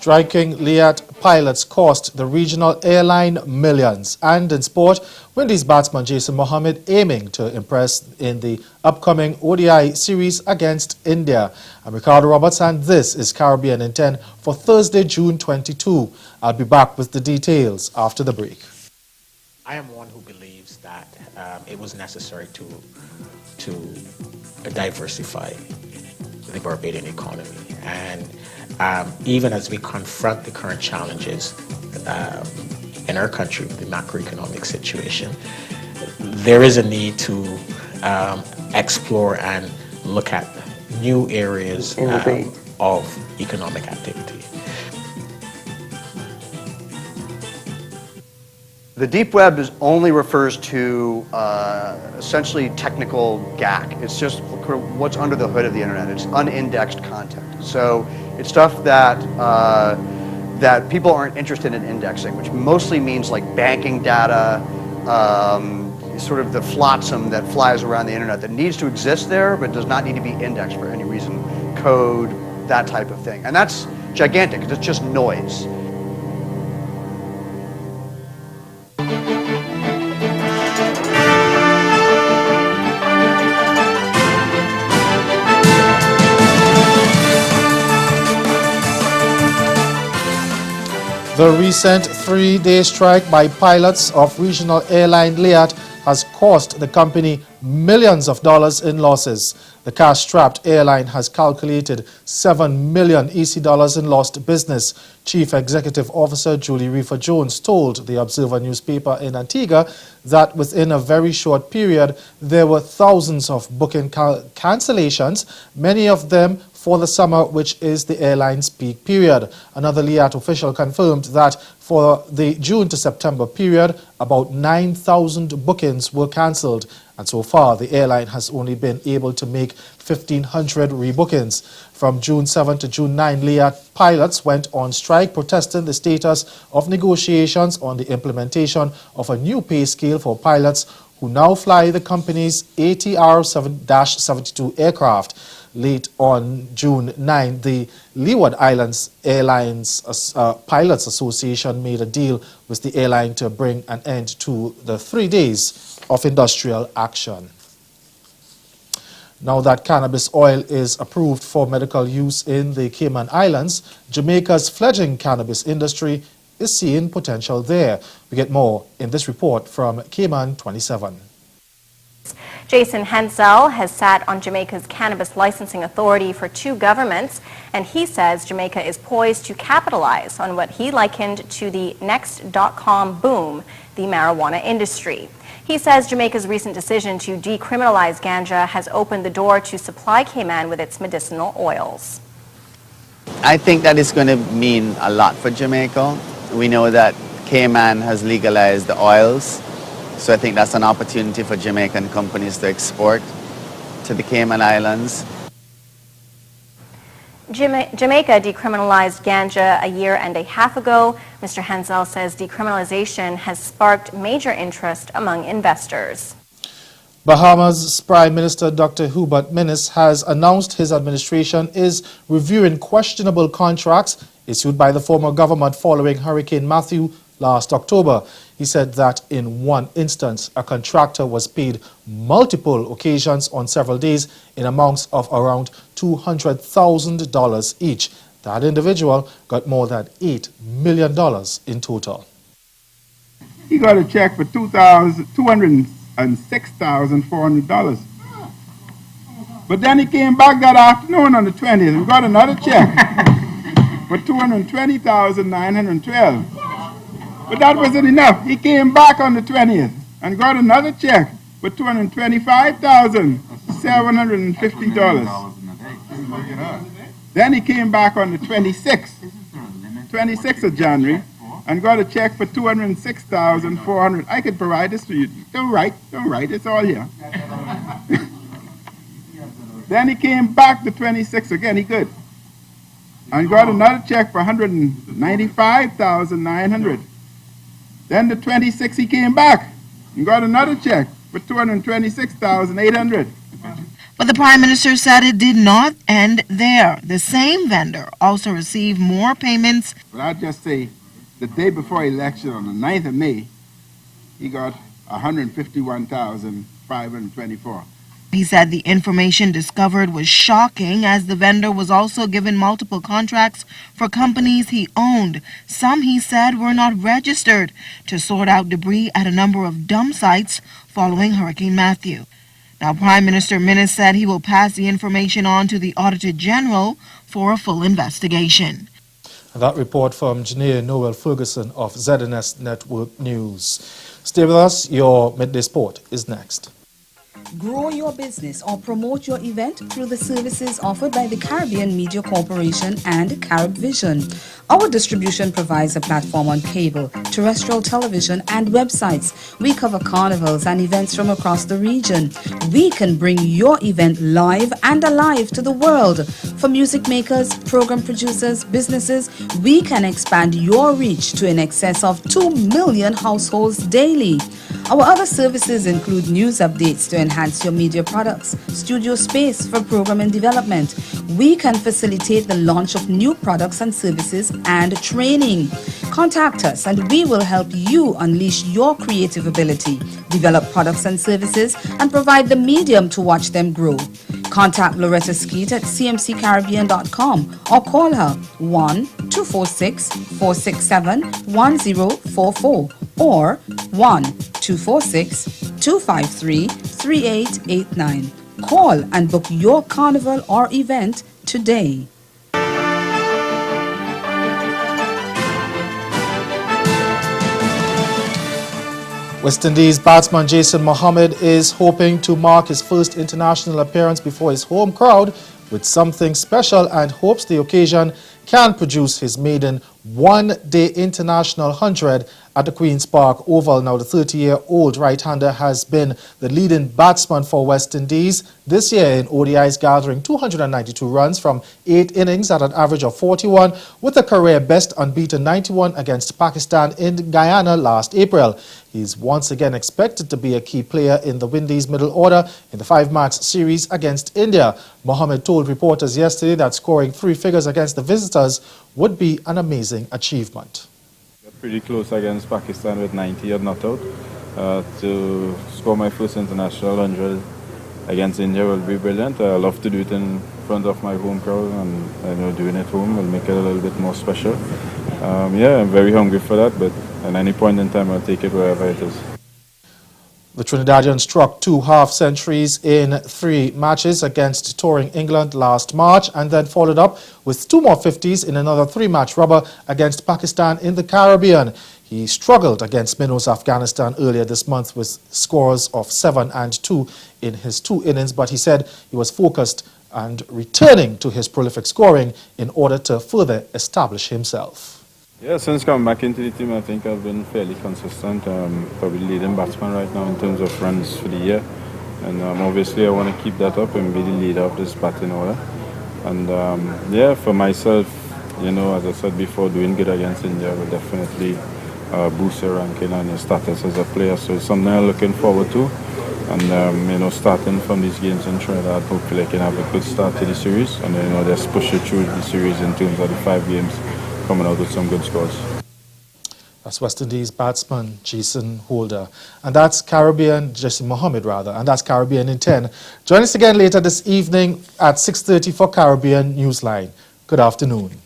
Striking Liat pilots cost the regional airline millions. And in sport, Windies batsman Jason Mohammed aiming to impress in the upcoming ODI series against India. I'm Ricardo Roberts, and this is Caribbean in 10 for Thursday, June 22. I'll be back with the details after the break. I am one who believes that it was necessary to diversify the Barbadian economy. And even as we confront the current challenges in our country, the macroeconomic situation, there is a need to explore and look at new areas of economic activity. The deep web only refers to essentially technical GAC. It's just what's under the hood of the internet. It's unindexed content. So it's stuff that that people aren't interested in indexing, which mostly means like banking data, sort of the flotsam that flies around the internet that needs to exist there but does not need to be indexed for any reason, code, that type of thing. And that's gigantic because it's just noise. The recent three-day strike by pilots of regional airline Liat has cost the company millions of dollars in losses. The cash-strapped airline has calculated 7 million EC dollars in lost business. Chief Executive Officer Julie Reefer Jones told the Observer newspaper in Antigua that within a very short period, there were thousands of booking cancellations, many of them for the summer, which is the airline's peak period. Another Liat official confirmed that for the June to September period, about 9,000 bookings were cancelled. And so far, the airline has only been able to make 1,500 rebookings. From June 7 to June 9, Liat pilots went on strike protesting the status of negotiations on the implementation of a new pay scale for pilots who now fly the company's ATR-72 aircraft. Late on June 9, the Leeward Islands Airlines Pilots Association made a deal with the airline to bring an end to the 3 days of industrial action. Now that cannabis oil is approved for medical use in the Cayman Islands, Jamaica's fledgling cannabis industry is seeing potential there. We get more in this report from Cayman 27. Jason Hensel has sat on Jamaica's Cannabis Licensing Authority for 2 governments, and he says Jamaica is poised to capitalize on what he likened to the next dot-com boom, the marijuana industry. He says Jamaica's recent decision to decriminalize ganja has opened the door to supply Cayman with its medicinal oils. I think that it's going to mean a lot for Jamaica. We know that Cayman has legalized the oils. So I think that's an opportunity for Jamaican companies to export to the Cayman Islands. Jamaica decriminalized ganja a year and a half ago. Mr. Hensel says decriminalization has sparked major interest among investors. Bahamas Prime Minister Dr. Hubert Minnis has announced his administration is reviewing questionable contracts issued by the former government following Hurricane Matthew last October. He said that in one instance, a contractor was paid multiple occasions on several days in amounts of around $200,000 each. That individual got more than $8 million in total. He got a check for $206,400. But then he came back that afternoon on the 20th and got another check for $220,912. But that wasn't enough. He came back on the 20th and got another check for $225,750. Then he came back on the 26th of January, and got a check for $206,400. I could provide this for you. Don't write, it's all here. Then he came back the 26th again, he could, and got another check for $195,900. Then the 26th he came back and got another check for $226,800. But the Prime Minister said it did not end there. The same vendor also received more payments. But I'll just say, the day before election, on the 9th of May, he got 151,524. He said the information discovered was shocking, as the vendor was also given multiple contracts for companies he owned. Some, he said, were not registered to sort out debris at a number of dump sites following Hurricane Matthew. Now, Prime Minister Minnis said he will pass the information on to the Auditor General for a full investigation. And that report from Janine Noel Ferguson of ZNS Network News. Stay with us. Your Midday Sport is next. Grow your business or promote your event through the services offered by the Caribbean Media Corporation and Carib Vision. Our distribution provides a platform on cable, terrestrial television, and websites. We cover carnivals and events from across the region. We can bring your event live and alive to the world. For music makers, program producers, businesses, we can expand your reach to in excess of 2 million households daily. Our other services include news updates to enhance your media products, studio space for program and development. We can facilitate the launch of new products and services and training. Contact us and we will help you unleash your creative ability, develop products and services, and provide the medium to watch them grow. Contact Loretta Skeet at cmccaribbean.com or call her 1-246-467-1044 or 1-246-253-3889. Call and book your carnival or event today. West Indies batsman Jason Mohammed is hoping to mark his first international appearance before his home crowd with something special and hopes the occasion can produce his maiden one-day international 100 at the Queen's Park Oval. Now, the 30-year-old right-hander has been the leading batsman for West Indies this year in ODIs, gathering 292 runs from 8 innings at an average of 41, with a career-best unbeaten 91 against Pakistan in Guyana last April. He's once again expected to be a key player in the Windies middle order in the 5-match series against India. Mohammed told reporters yesterday that scoring 3 figures against the visitors would be an amazing achievement. Pretty close against Pakistan with 90 at not out. To score my first international 100 against India will be brilliant. I love to do it in front of my home crowd, and I know doing it home will make it a little bit more special. Yeah, I'm very hungry for that, but at any point in time I'll take it wherever it is. The Trinidadian struck 2 half-centuries in 3 matches against touring England last March and then followed up with 2 more 50s in another 3-match rubber against Pakistan in the Caribbean. He struggled against Minnows Afghanistan earlier this month with scores of 7 and 2 in his 2 innings, but he said he was focused and returning to his prolific scoring in order to further establish himself. Yeah, since coming back into the team, I think I've been fairly consistent. Probably leading batsman right now in terms of runs for the year. And obviously I want to keep that up and be the leader of this batting order. And yeah, for myself, you know, as I said before, doing good against India will definitely boost your ranking and your status as a player. So it's something I'm looking forward to. And you know, starting from these games in Trinidad, hopefully I can have a good start to the series. And then, you know, just push it through the series in terms of the 5 games, coming out with some good scores. That's West Indies batsman Jason Holder. And that's Jason Mohammed rather. And that's Caribbean in 10. Join us again later this evening at 6:30 for Caribbean Newsline. Good afternoon.